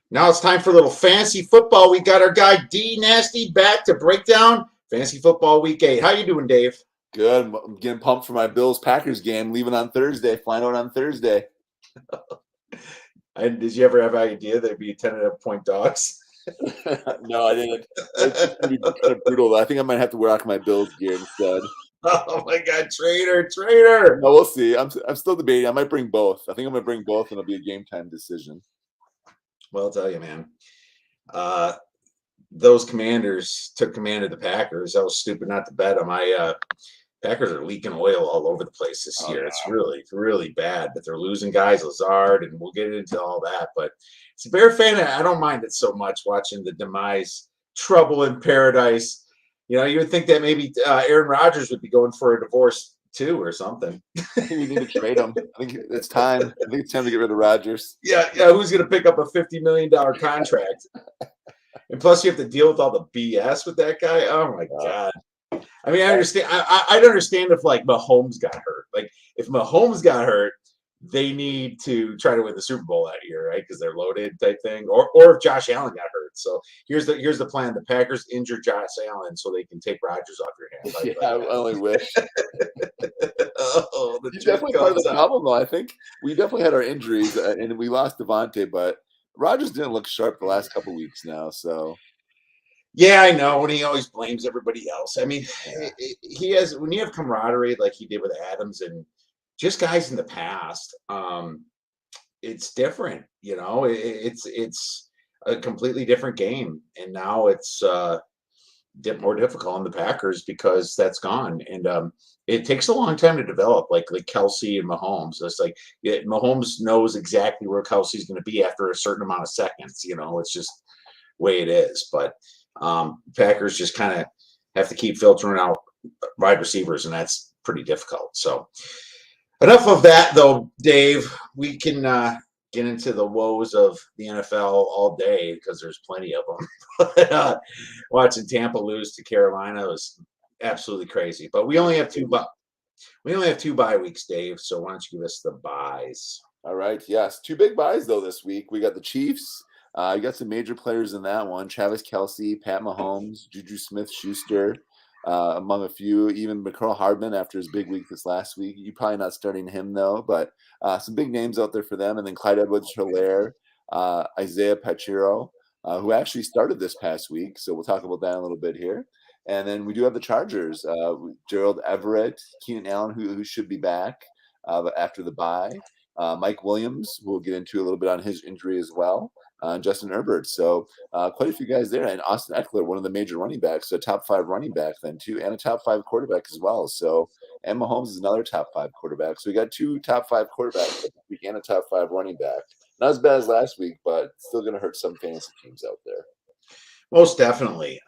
Now it's time for a little fantasy football. We got our guy D Nasty back to break down fantasy football week 8. How you doing, Dave? Good. I'm getting pumped for my Bills-Packers game. Leaving on Thursday. Flying out on Thursday. And did you ever have an idea they'd be 10.5-point dogs? No, I didn't. It's just gonna be kind of brutal. I think I might have to wear out my Bills gear instead. Oh my God, traitor! No, we'll see. I'm still debating. I might bring both. I think I'm gonna bring both, and it'll be a game time decision. Well, I'll tell you, man. Those Commanders took command of the Packers. I was stupid not to bet on my Packers are leaking oil all over the place this year. Yeah. It's really bad, but they're losing guys, Lazard, and we'll get into all that. But it's a Bear fan, I don't mind it so much watching the demise, trouble in paradise. You know, you would think that maybe Aaron Rodgers would be going for a divorce too or something. I think we need to trade him. I think it's time. I think it's time to get rid of Rodgers. Yeah. Who's going to pick up a $50 million contract? And plus, you have to deal with all the BS with that guy. Oh my God. I mean, I understand. I'd understand if like Mahomes got hurt. Like if Mahomes got hurt, they need to try to win the Super Bowl that year, right? Because they're loaded type thing. Or if Josh Allen got hurt. So here's the plan: the Packers injure Josh Allen so they can take Rodgers off your hands. Yeah, I only wish. Oh, He's definitely part of the problem, though. I think we definitely had our injuries, and we lost Devontae, but Rodgers didn't look sharp the last couple weeks now. So. Yeah, I know, and he always blames everybody else. I mean, he has when you have camaraderie like he did with Adams and just guys in the past. It's different, you know. It's a completely different game, and now it's more difficult on the Packers because that's gone, and it takes a long time to develop. Like Kelsey and Mahomes, it's like Mahomes knows exactly where Kelsey's going to be after a certain amount of seconds. You know, it's just the way it is, but. Packers just kind of have to keep filtering out wide receivers, and that's pretty difficult. So, enough of that, though, Dave. We can get into the woes of the NFL all day because there's plenty of them. But, watching Tampa lose to Carolina was absolutely crazy. But we only have two. We only have 2 bye weeks, Dave. So why don't you give us the buys? All right. Yes, 2 big buys though this week. We got the Chiefs. You got some major players in that one: Travis Kelce, Pat Mahomes, Juju Smith-Schuster, among a few. Even McCall Hardman after his big week this last week. You're probably not starting him though, but some big names out there for them. And then Clyde Edwards-Helaire, Isaiah Pacheco, who actually started this past week. So we'll talk about that in a little bit here. And then we do have the Chargers: Gerald Everett, Keenan Allen, who should be back after the bye. Mike Williams, who we'll get into a little bit on his injury as well. Justin Herbert. So quite a few guys there. And Austin Eckler, one of the major running backs, a top 5 running back then too, and a top 5 quarterback as well. So, and Mahomes is another top 5 quarterback. So we got 2 top 5 quarterbacks and a top 5 running back. Not as bad as last week, but still going to hurt some fantasy teams out there. Most definitely.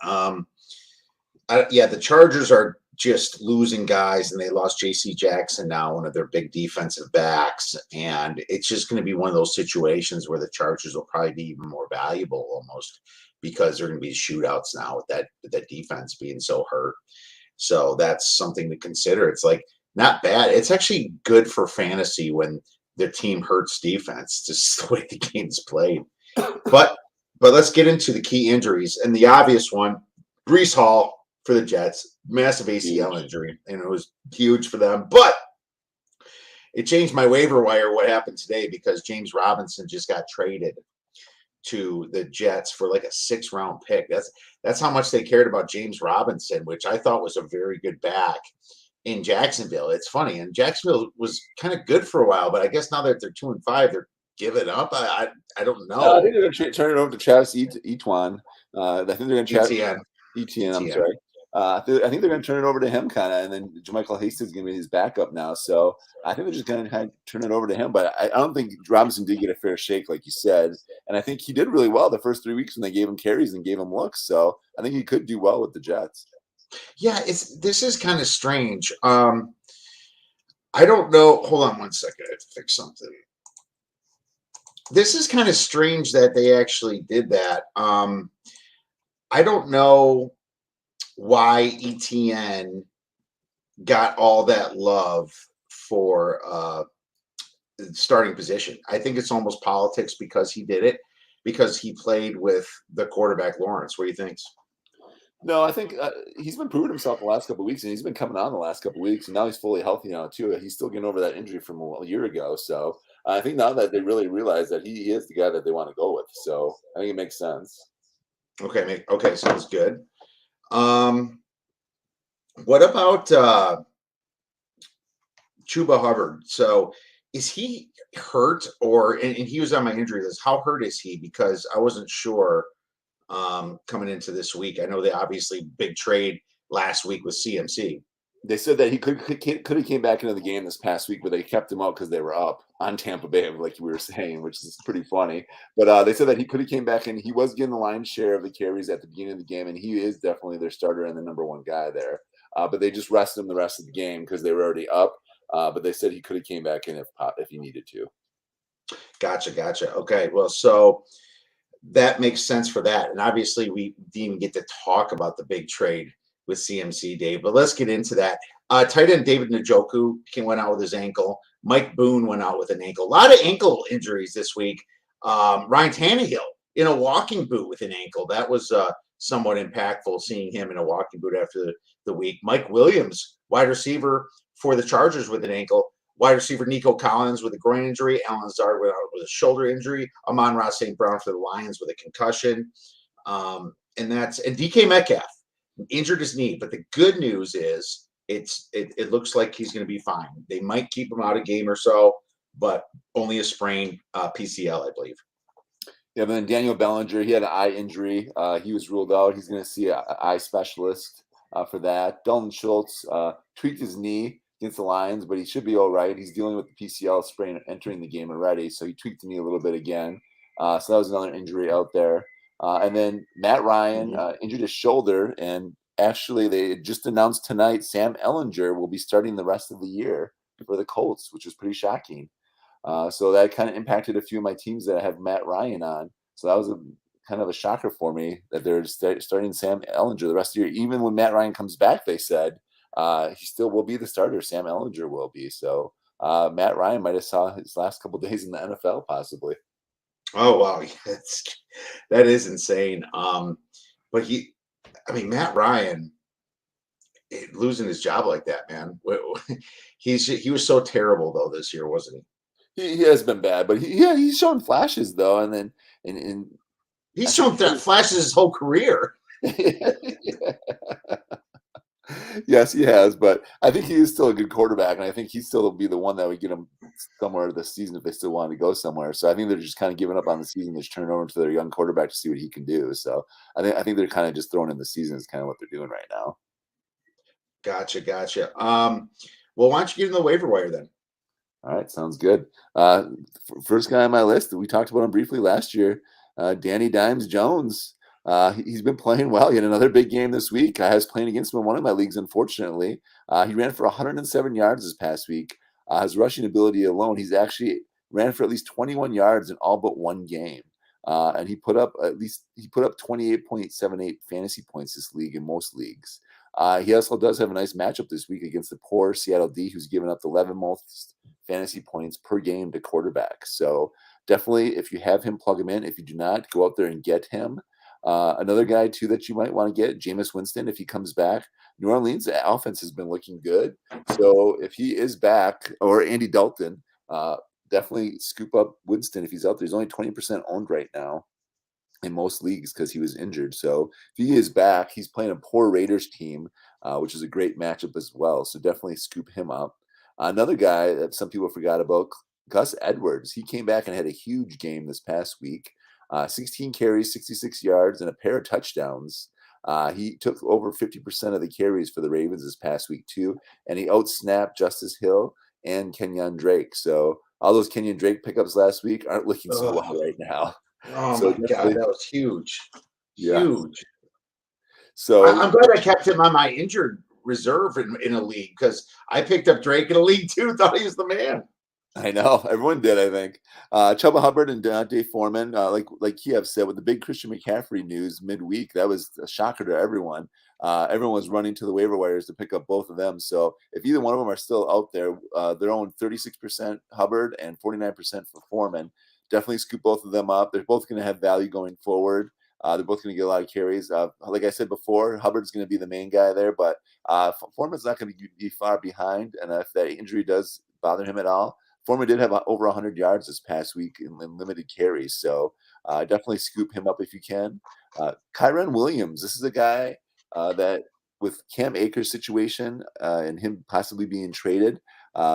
The Chargers are just losing guys, and they lost J.C. Jackson now, one of their big defensive backs, and it's just going to be one of those situations where the Chargers will probably be even more valuable almost because they're going to be shootouts now with that defense being so hurt. So that's something to consider. It's like not bad. It's actually good for fantasy when their team hurts defense, just the way the game's played. But let's get into the key injuries, and the obvious one, Breece Hall. For the Jets, massive ACL injury, and it was huge for them. But it changed my waiver wire what happened today because James Robinson just got traded to the Jets for like a 6th-round pick. That's how much they cared about James Robinson, which I thought was a very good back in Jacksonville. It's funny, and Jacksonville was kind of good for a while, but I guess now that they're 2-5, they're giving up. I don't know. I think they're going to turn it over to Travis Etienne. I think they're going to Etienne. I'm sorry. I think they're going to turn it over to him kind of, and then JaMychal Hasties is going to be his backup now. So I think they're just going to turn it over to him. But I don't think Robinson did get a fair shake, like you said. And I think he did really well the first 3 weeks when they gave him carries and gave him looks. So I think he could do well with the Jets. Yeah, this is kind of strange. I don't know. Hold on one second. I have to fix something. This is kind of strange that they actually did that. I don't know why Etienne got all that love for starting position. I think it's almost politics because he did it. because he played with the quarterback Lawrence. What do you think? No, I think he's been proving himself the last couple of weeks, and he's been coming on the last couple of weeks, and now he's fully healthy now too. He's still getting over that injury from a year ago, so I think now that they really realize that he is the guy that they want to go with, so I think it makes sense. Okay, sounds good. What about Chuba Hubbard? So is he hurt, or and he was on my injury list? How hurt is he? Because I wasn't sure coming into this week. I know they obviously big trade last week with CMC. They said that he could have came back into the game this past week, but they kept him out because they were up on Tampa Bay, like we were saying, which is pretty funny. But they said that he could have came back, and he was getting the lion's share of the carries at the beginning of the game, and he is definitely their starter and the number one guy there. But they just rested him the rest of the game because they were already up. But they said he could have came back in if he needed to. Gotcha. Okay, well, so that makes sense for that. And obviously, we didn't even get to talk about the big trade with CMC, Dave, but let's get into that. Tight end David Njoku went out with his ankle. Mike Boone went out with an ankle. A lot of ankle injuries this week. Ryan Tannehill in a walking boot with an ankle. That was somewhat impactful, seeing him in a walking boot after the week. Mike Williams, wide receiver for the Chargers, with an ankle. Wide receiver Nico Collins with a groin injury. Alan Lazard with a shoulder injury. Amon-Ra St. Brown for the Lions with a concussion. And DK Metcalf injured his knee. But the good news is it looks like he's going to be fine. They might keep him out a game or so, but only a sprained PCL, I believe. Yeah, but then Daniel Bellinger, he had an eye injury. He was ruled out. He's going to see an eye specialist for that. Dalton Schultz tweaked his knee against the Lions, but he should be all right. He's dealing with the PCL sprain entering the game already, so he tweaked the knee a little bit again. So that was another injury out there. And then Matt Ryan injured his shoulder, and actually they just announced tonight Sam Ehlinger will be starting the rest of the year for the Colts, which was pretty shocking. So that kind of impacted a few of my teams that I have Matt Ryan on. So that was kind of a shocker for me that they're starting Sam Ehlinger the rest of the year. Even when Matt Ryan comes back, they said he still will be the starter. Sam Ehlinger will be. So Matt Ryan might have saw his last couple of days in the NFL possibly. Oh, wow. That is insane. But Matt Ryan losing his job like that, man. He was so terrible though this year, wasn't he? He has been bad, but he's shown flashes though, and then he's shown flashes his whole career. Yes, he has, but I think he is still a good quarterback, and I think he still will be the one that would get him somewhere this season if they still want to go somewhere. So I think they're just kind of giving up on the season, just turning over to their young quarterback to see what he can do. So I think they're kind of just throwing in the season is kind of what they're doing right now. Gotcha. Well, why don't you get in the waiver wire then? All right, sounds good. First guy on my list that we talked about him briefly last year, Danny Dimes Jones. He's been playing well. He had another big game this week. I was playing against him in one of my leagues, unfortunately. He ran for 107 yards this past week. His rushing ability alone, he's actually ran for at least 21 yards in all but one game. And he put up 28.78 fantasy points this league in most leagues. He also does have a nice matchup this week against the poor Seattle D, who's given up the 11 most fantasy points per game to quarterbacks. So definitely, if you have him, plug him in. If you do not, go out there and get him. Another guy, too, that you might want to get, Jameis Winston, if he comes back. New Orleans' offense has been looking good. So if he is back, or Andy Dalton, definitely scoop up Winston if he's out there. He's only 20% owned right now in most leagues because he was injured. So if he is back, he's playing a poor Raiders team, which is a great matchup as well. So definitely scoop him up. Another guy that some people forgot about, Gus Edwards. He came back and had a huge game this past week. 16 carries, 66 yards, and a pair of touchdowns. He took over 50% of the carries for the Ravens this past week, too. And he outsnapped Justice Hill and Kenyon Drake. So all those Kenyon Drake pickups last week aren't looking so well right now. Oh, so my God, that was huge. Yeah. Huge. So I'm glad I kept him on my injured reserve in a league because I picked up Drake in a league, too. Thought he was the man. I know. Everyone did, I think. Chuba Hubbard and Dante Foreman, like Kiev said, with the big Christian McCaffrey news midweek, that was a shocker to everyone. Everyone was running to the waiver wires to pick up both of them. So if either one of them are still out there, they're owned 36% Hubbard and 49% for Foreman. definitely scoop both of them up. They're both going to have value going forward. They're both going to get a lot of carries. Like I said before, Hubbard's going to be the main guy there, but Foreman's not going to be far behind. And if that injury does bother him at all, Foreman did have over 100 yards this past week in limited carries. So definitely scoop him up if you can. Kyren Williams, this is a guy that with Cam Akers' situation and him possibly being traded,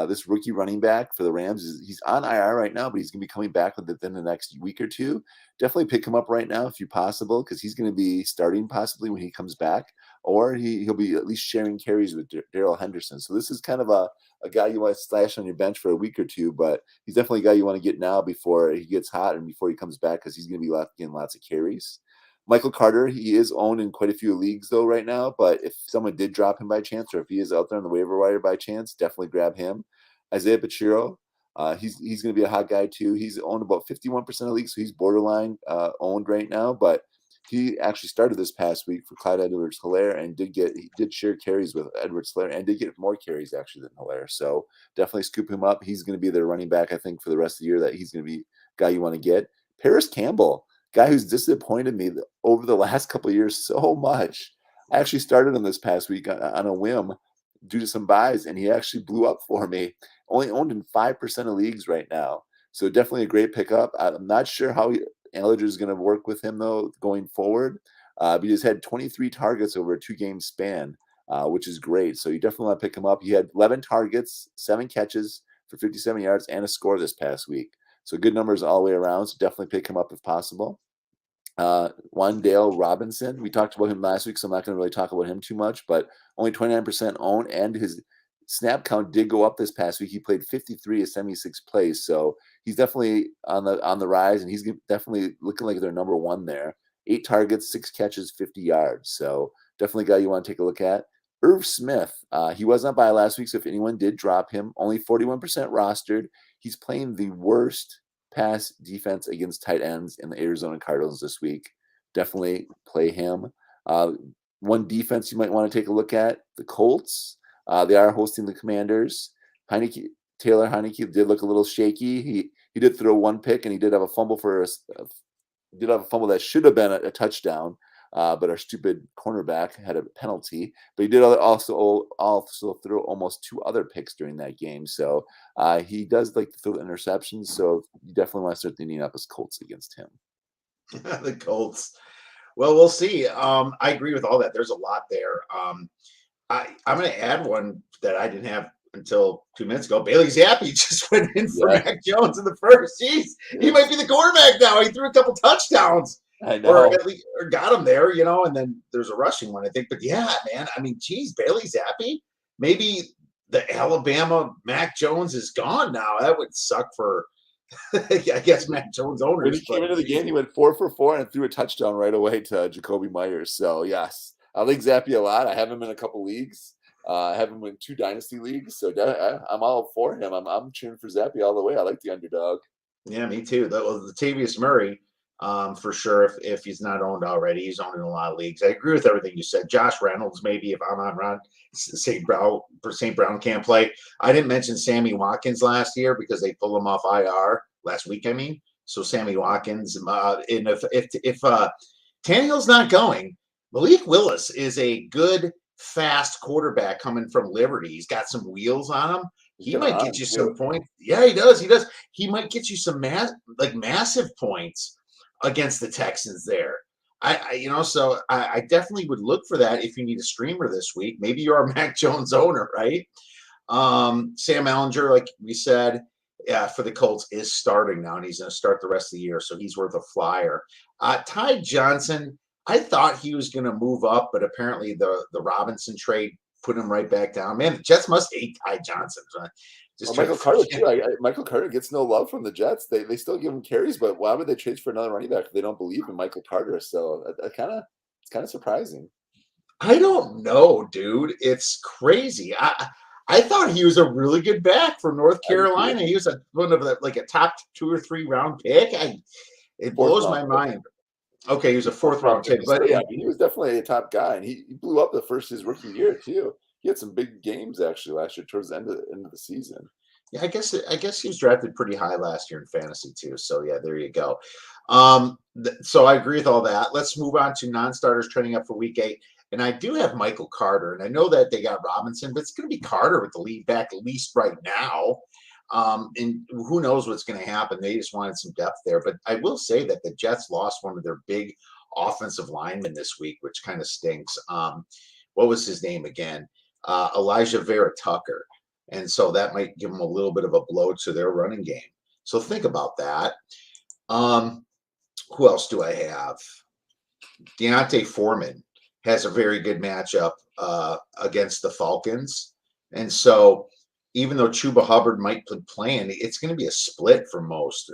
this rookie running back for the Rams, he's on IR right now, but he's going to be coming back within the next week or two. Definitely pick him up right now if you're possible, because he's going to be starting possibly when he comes back, or he'll be at least sharing carries with Darrell Henderson. So this is kind of a guy you want to stash on your bench for a week or two, but he's definitely a guy you want to get now before he gets hot and before he comes back, because he's going to be getting lots of carries. Michael Carter, he is owned in quite a few leagues though right now, but if someone did drop him by chance, or if he is out there on the waiver wire by chance, definitely grab him. Isaiah Pacheco, he's going to be a hot guy too. He's owned about 51% of leagues, so he's borderline owned right now, but he actually started this past week for Clyde Edwards-Helaire and did share carries with Edwards-Helaire and did get more carries actually than Helaire. So definitely scoop him up. He's going to be their running back, I think, for the rest of the year. That he's going to be a guy you want to get. Paris Campbell, guy who's disappointed me over the last couple of years so much. I actually started him this past week on a whim due to some buys, and he actually blew up for me. Only owned in 5% of leagues right now. So definitely a great pickup. I'm not sure how Allinger is going to work with him, though, going forward. But he just had 23 targets over a 2-game span, which is great. So you definitely want to pick him up. He had 11 targets, 7 catches for 57 yards, and a score this past week. So good numbers all the way around. So definitely pick him up if possible. Wan'Dale Robinson, we talked about him last week, so I'm not going to really talk about him too much, but only 29% owned, and his snap count did go up this past week. He played 53 of 76 plays, so he's definitely on the rise, and he's definitely looking like their number one there. 8 targets, 6 catches, 50 yards. So definitely a guy you want to take a look at. Irv Smith, he was not by last week, so if anyone did drop him, only 41% rostered. He's playing the worst pass defense against tight ends in the Arizona Cardinals this week. Definitely play him. One defense you might want to take a look at, the Colts. They are hosting the Commanders. Taylor Heineke did look a little shaky. He did throw 1 pick, and he did have a fumble that should have been a touchdown, but our stupid cornerback had a penalty. But he did also throw almost 2 other picks during that game. So he does like to throw interceptions. So you definitely want to start thinking up as Colts against him. The Colts. Well, we'll see. I agree with all that. There's a lot there. I'm going to add one that I didn't have until 2 minutes ago. Bailey Zappi just went in for Mac Jones in the first. Jeez, he might be the quarterback now. He threw a couple touchdowns. I know. Or got him there, and then there's a rushing one, I think. But yeah, man, I mean, geez, Bailey Zappi, maybe the Alabama Mac Jones is gone now. That would suck for, I guess, Mac Jones owners. When he came into the game, he went 4 for 4 and threw a touchdown right away to Jacoby Myers. So, yes, I like Zappi a lot. I have him in a couple leagues. I have him in 2 dynasty leagues. So I'm all for him. I'm cheering for Zappi all the way. I like the underdog. Yeah, me too. Latavius Murray, for sure, if he's not owned already, he's owned in a lot of leagues. I agree with everything you said. Josh Reynolds, maybe if I'm on run, St. Brown can't play. I didn't mention Sammy Watkins last year because they pulled him off IR last week. I mean, so Sammy Watkins. And if Tannehill's not going, Malik Willis is a good, fast quarterback coming from Liberty. He's got some wheels on him. He might get you some points. Yeah, he does. He might get you some massive points against the Texans there. So I definitely would look for that if you need a streamer this week. Maybe you're a Mac Jones owner, right? Sam Ellinger, like we said, for the Colts is starting now, and he's going to start the rest of the year, so he's worth a flyer. Ty Johnson, I thought he was going to move up, but apparently the Robinson trade put him right back down. Man, the Jets must hate Ty Johnson. Michael Carter too. Michael Carter gets no love from the Jets. They still give him carries, but why would they trade for another running back if they don't believe in Michael Carter? So it's kind of surprising. I don't know, dude. It's crazy. I thought he was a really good back for North Carolina. He was one of a top 2 or 3 round pick. It blows my mind. Okay, he was a 4th round pick, but yeah, he was definitely a top guy, and he blew up his rookie year too. He had some big games actually last year towards the end of the season. Yeah, I guess he was drafted pretty high last year in fantasy too. So yeah, there you go. So I agree with all that. Let's move on to non-starters trending up for week 8. And I do have Michael Carter, and I know that they got Robinson, but it's going to be Carter with the lead back at least right now. And who knows what's going to happen? They just wanted some depth there. But I will say that the Jets lost one of their big offensive linemen this week, which kind of stinks. What was his name again? Elijah Vera Tucker. And so that might give them a little bit of a blow to their running game. So think about that. Who else do I have? Deontay Foreman has a very good matchup against the Falcons. And so even though Chuba Hubbard might be playing, it's going to be a split for most,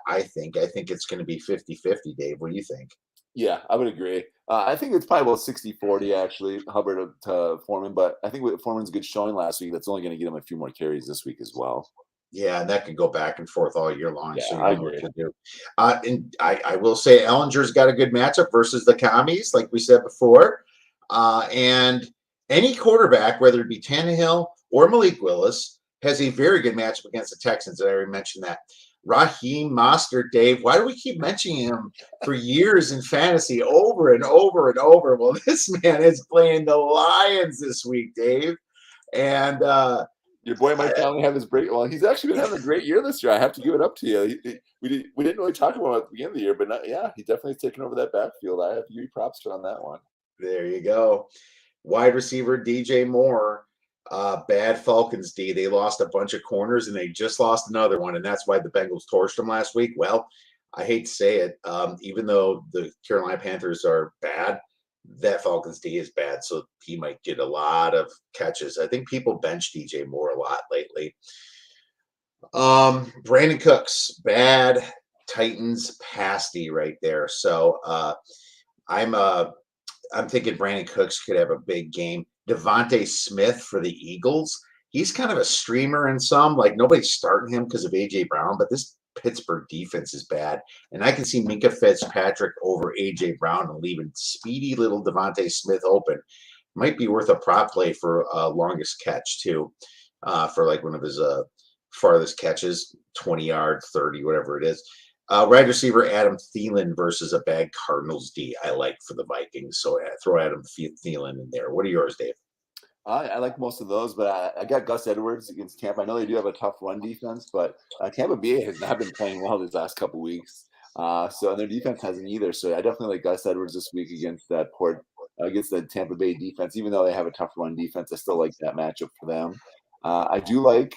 I think. I think it's going to be 50-50, Dave. What do you think? Yeah, I would agree. I think it's probably about 60-40, actually, Hubbard to Foreman. But I think with Foreman's good showing last week, that's only going to get him a few more carries this week as well. Yeah, and that could go back and forth all year long. Yeah, So you I know what agree. to do. And I will say Ellinger's got a good matchup versus the commies, like we said before. And any quarterback, whether it be Tannehill or Malik Willis, has a very good matchup against the Texans. I already mentioned that. Raheem Mostert, Dave. Why do we keep mentioning him for years in fantasy over and over and over? Well, this man is playing the Lions this week, Dave. And Your boy might finally have his break. Well, he's actually been having a great year this year. I have to give it up to you. We didn't really talk about it at the beginning of the year, but yeah, he definitely taken over that backfield. I have to give you props on that one. there you go. Wide receiver DJ Moore, bad Falcons D. They lost a bunch of corners and they just lost another one, and that's why the Bengals torched them last week. Well, I hate to say it, even though the Carolina Panthers are bad, that Falcons D is bad, so he might get a lot of catches. I think people bench DJ Moore a lot lately. Brandon Cooks, bad Titans pass D right there. So I'm I'm thinking Brandon Cooks could have a big game. Devontae Smith for the Eagles. He's kind of a streamer in some. Like nobody's starting him because of AJ Brown, but this Pittsburgh defense is bad. And I can see Minka Fitzpatrick over AJ Brown and leaving speedy little Devontae Smith open. Might be worth a prop play for longest catch too, for like one of his farthest catches, 20 yards, 30, whatever it is. Wide receiver Adam Thielen versus a bad Cardinals D. I like for the Vikings, so throw Adam Thielen in there. What are yours, Dave? I like most of those, but I got Gus Edwards against Tampa. I know they do have a tough run defense, but Tampa Bay has not been playing well these last couple weeks. So their defense hasn't either. So I definitely like Gus Edwards this week against against the Tampa Bay defense. Even though they have a tough run defense, I still like that matchup for them. I do like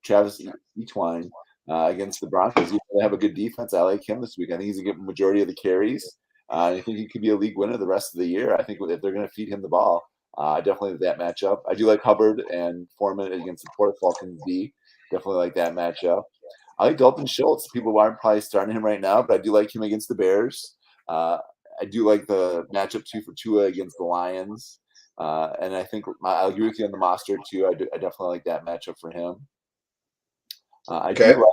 Travis Etienne against the Broncos. Even though they have a good defense, I like him this week. I think he's going to get the majority of the carries. I think he could be a league winner the rest of the year. I think if they're going to feed him the ball. I definitely like that matchup. I do like Hubbard and Foreman against the Port Falcons D. Definitely like that matchup. I like Dalton Schultz. People aren't probably starting him right now, but I do like him against the Bears. I do like the matchup 2 for Tua against the Lions. And I think I agree with you on the Mostert too. I definitely like that matchup for him. I do like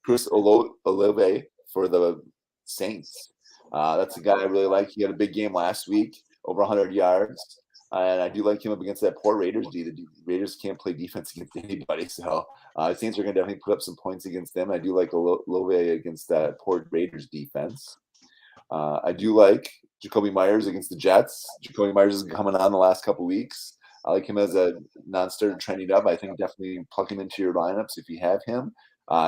Chris Olave for the Saints. That's a guy I really like. He had a big game last week, over 100 yards. And I do like him up against that poor Raiders D. The Raiders can't play defense against anybody. So Saints are going to definitely put up some points against them. I do like Olave against that poor Raiders defense. I do like Jacoby Myers against the Jets. Jacoby Myers is coming on the last couple weeks. I like him as a non-starter trending up. I think definitely plug him into your lineups if you have him.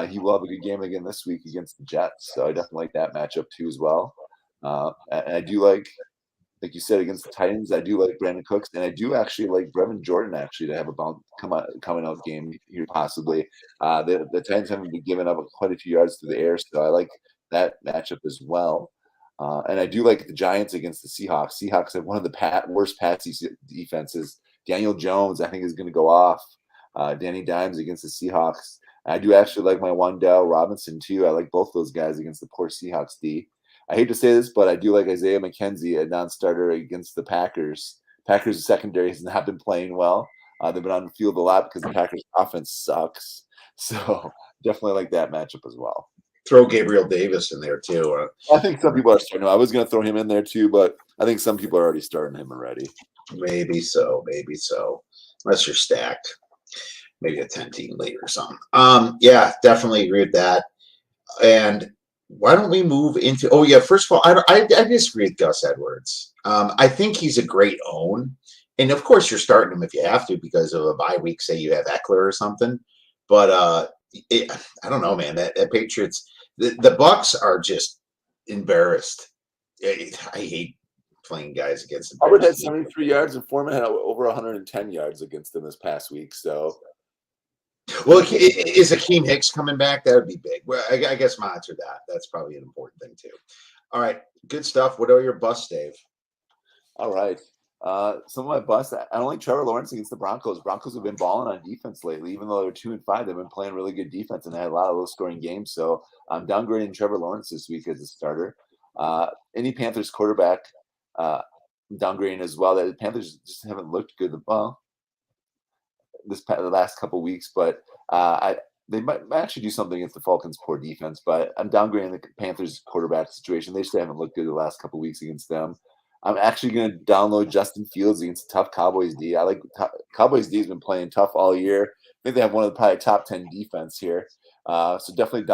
He will have a good game again this week against the Jets. So I definitely like that matchup too as well. And I do like you said, against the Titans, I do like Brandon Cooks, and I do actually like Brevin Jordan actually to have a coming out game here possibly. The Titans haven't been giving up quite a few yards through the air, so I like that matchup as well. And I do like the Giants against the Seahawks. Seahawks have one of the worst passing defenses. Daniel Jones, I think, is going to go off. Danny Dimes against the Seahawks. I do actually like my Wan'Dale Robinson too. I like both those guys against the poor Seahawks D. I hate to say this, but I do like Isaiah McKenzie, a non-starter against the Packers. Packers' secondary has not been playing well. They've been on the field a lot because the Packers' offense sucks. So definitely like that matchup as well. Throw Gabriel Davis in there too. I think some people are starting him. I was going to throw him in there too, but I think some people are already starting him already. Maybe so. Unless you're stacked. maybe a 10-team league or something. Yeah, definitely agree with that. And why don't we move into? Oh yeah, first of all, I disagree with Gus Edwards. I think he's a great own, and of course you're starting him if you have to because of a bye week. Say you have Eckler or something, but I don't know, man. That Patriots, the Bucks are just embarrassed. I hate playing guys against Hubbard had embarrassed teams. 73 yards, and Foreman had over 110 yards against them this past week. So, Well, is Akeem Hicks coming back? That would be big. Well, I guess monitor that. That's probably an important thing too. All right, good stuff. What are your busts, Dave? all right. Some of my busts. I don't like Trevor Lawrence against the Broncos. Broncos have been balling on defense lately, even though they're 2-5. They've been playing really good defense and they had a lot of low-scoring games. So I'm downgrading Trevor Lawrence this week as a starter. Any Panthers quarterback, I'm downgrading as well. The Panthers just haven't looked good. Well, the last couple of weeks, but they might actually do something against the Falcons' poor defense. But I'm downgrading the Panthers' quarterback situation. They just haven't looked good the last couple of weeks against them. I'm actually going to download Justin Fields against a tough Cowboys D. I like Cowboys D has been playing tough all year. I think they have one of the probably top 10 defense here. So definitely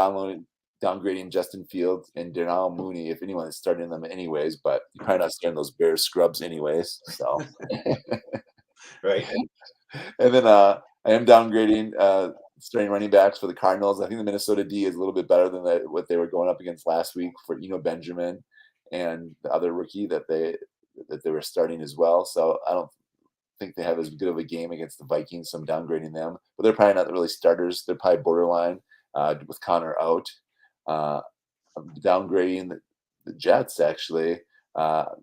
downgrading Justin Fields and Darnell Mooney if anyone is starting them anyways. But you're probably not starting those Bears scrubs anyways. So right. And then I am downgrading starting running backs for the Cardinals. I think the Minnesota D is a little bit better than what they were going up against last week for Benjamin and the other rookie that they were starting as well. So I don't think they have as good of a game against the Vikings, so I'm downgrading them. But they're probably not really starters. They're probably borderline with Connor out. I'm downgrading the Jets, actually.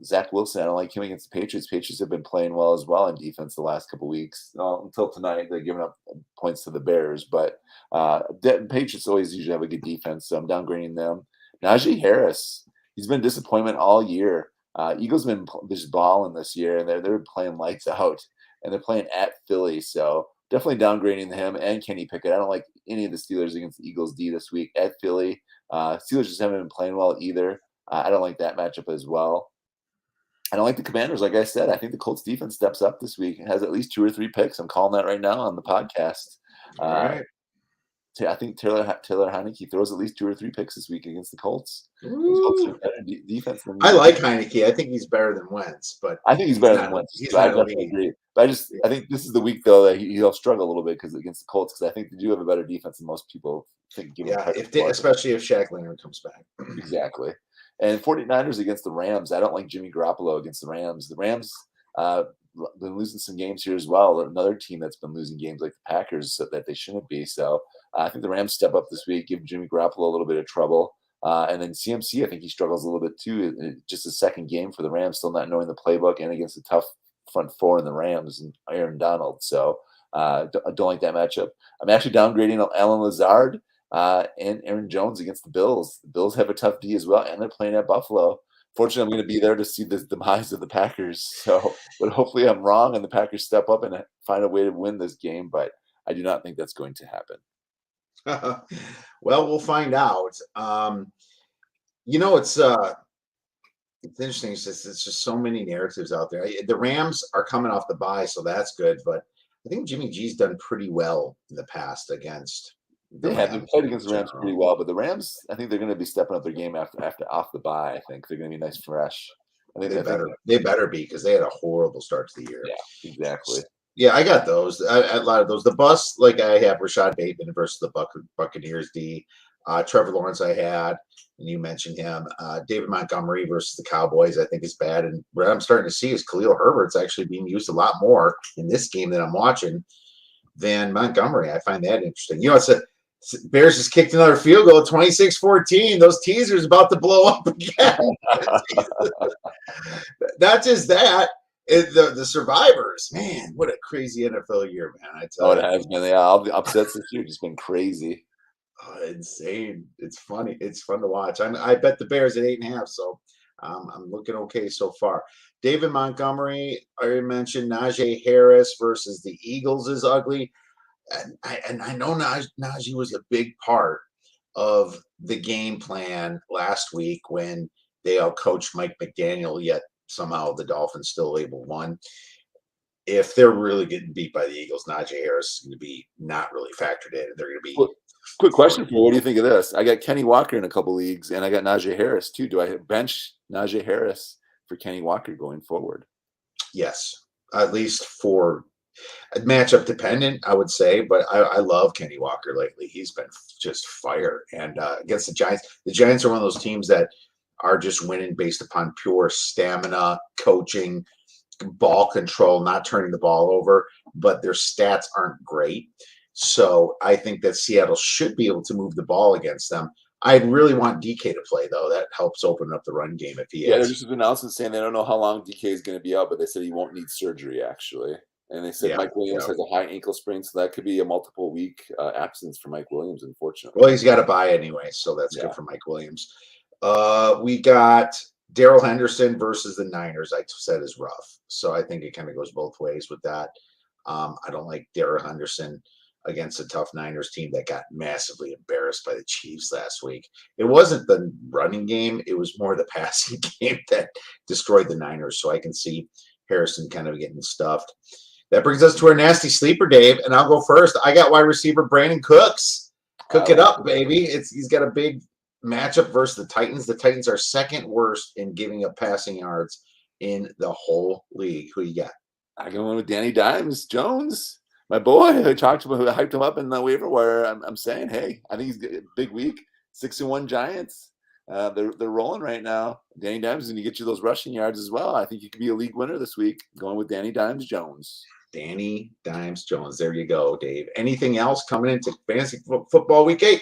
Zach Wilson, I don't like him against the Patriots. Patriots have been playing well as well on defense the last couple of weeks. Until tonight, they're giving up points to the Bears. But Patriots always usually have a good defense, so I'm downgrading them. Najee Harris, he's been a disappointment all year. Eagles have been just balling this year, and they're playing lights out, and they're playing at Philly. So definitely downgrading him and Kenny Pickett. I don't like any of the Steelers against the Eagles D this week at Philly. Steelers just haven't been playing well either. I don't like that matchup as well. I don't like the Commanders. Like I said, I think the Colts defense steps up this week and has at least 2 or 3 picks. I'm calling that right now on the podcast. All right. I think Taylor Heineke throws at least 2 or 3 picks this week against the Colts. Colts are better defense than I like Heineke. I think he's better than Wentz, but I think he's better than Wentz. I definitely agree. But I think this is the week though that he'll struggle a little bit because against the Colts, because I think they do have a better defense than most people think. Especially if Shaq Leonard comes back. Exactly. And 49ers against the Rams. I don't like Jimmy Garoppolo against the Rams. The Rams been losing some games here as well. Another team that's been losing games like the Packers that they shouldn't be. So I think the Rams step up this week, give Jimmy Garoppolo a little bit of trouble. And then CMC, I think he struggles a little bit too. Just a second game for the Rams, still not knowing the playbook and against a tough front four in the Rams and Aaron Donald. So I don't like that matchup. I'm actually downgrading Alan Lazard and Aaron Jones against the Bills. The Bills have a tough D as well, and they're playing at Buffalo. Fortunately, I'm going to be there to see the demise of the Packers. So, but hopefully I'm wrong and the Packers step up and find a way to win this game. But I do not think that's going to happen. Well, we'll find out. It's interesting. It's just so many narratives out there. The Rams are coming off the bye, so that's good. But I think Jimmy G's done pretty well in the past against. They have been played against the Rams pretty well, but the Rams, I think they're going to be stepping up their game after off the bye. I think they're going to be nice, fresh. They better be because they had a horrible start to the year. Yeah, exactly. Yeah, I got those. A lot of those. The bus, like I have Rashad Bateman versus the Buccaneers D. Trevor Lawrence, I had, and you mentioned him. David Montgomery versus the Cowboys, I think is bad. And what I'm starting to see is Khalil Herbert's actually being used a lot more in this game that I'm watching than Montgomery. I find that interesting. Bears just kicked another field goal, 26-14. Those teasers about to blow up again. Not just that. The survivors, man, what a crazy NFL year, man! I tell you, it has been. Yeah, all the upsets this year just been crazy. Insane. It's funny. It's fun to watch. I bet the Bears at 8.5, so I'm looking okay so far. David Montgomery, I already mentioned. Najee Harris versus the Eagles is ugly, and I know Najee was a big part of the game plan last week when they all coached Mike McDaniel, yet somehow the Dolphins still label one. if they're really getting beat by the Eagles, Najee Harris is going to be not really factored in. They're going to be. Well, quick question for you. What do you think of this? I got Kenny Walker in a couple leagues, and I got Najee Harris too. Do I bench Najee Harris for Kenny Walker going forward? Yes, at least for matchup dependent, I would say. But I love Kenny Walker lately. He's been just fire. And against the Giants are one of those teams that are just winning based upon pure stamina, coaching, ball control, not turning the ball over, but their stats aren't great. So I think that Seattle should be able to move the ball against them. I really want DK to play, though. That helps open up the run game if he Yeah, is. there's just an announcement saying they don't know how long DK is going to be out, but they said he won't need surgery, actually. And they said Mike Williams has a high ankle sprain, so that could be a multiple week absence for Mike Williams, unfortunately. Well, he's got to buy anyway, so that's good for Mike Williams. We got Darrell Henderson versus the Niners, I said is rough. So I think it kind of goes both ways with that. I don't like Darrell Henderson against a tough Niners team that got massively embarrassed by the Chiefs last week. It wasn't the running game. It was more the passing game that destroyed the Niners. So I can see Harrison kind of getting stuffed. That brings us to our nasty sleeper, Dave, and I'll go first. I got wide receiver Brandon Cooks. Cook it up, baby. He's got a big matchup versus the Titans. The Titans are second worst in giving up passing yards in the whole league. Who you got? I go with Danny Dimes Jones, my boy. I talked about, hyped him up in the waiver wire. I'm saying, hey, I think he's a big week. 6-1 Giants. They're rolling right now. Danny Dimes is going to get you those rushing yards as well. I think you could be a league winner this week. Going with Danny Dimes Jones. Danny Dimes Jones. There you go, Dave. Anything else coming into fantasy football week 8?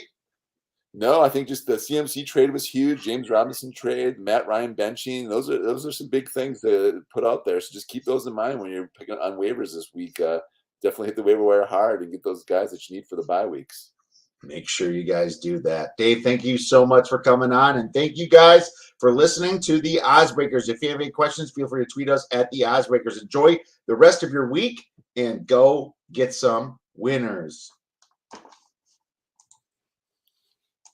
No, I think just the CMC trade was huge. James Robinson trade, Matt Ryan benching. Those are some big things to put out there. So just keep those in mind when you're picking on waivers this week. Definitely hit the waiver wire hard and get those guys that you need for the bye weeks. Make sure you guys do that. Dave, thank you so much for coming on. And thank you guys for listening to the Oddsbreakers. If you have any questions, feel free to tweet us at the Oddsbreakers. Enjoy the rest of your week and go get some winners.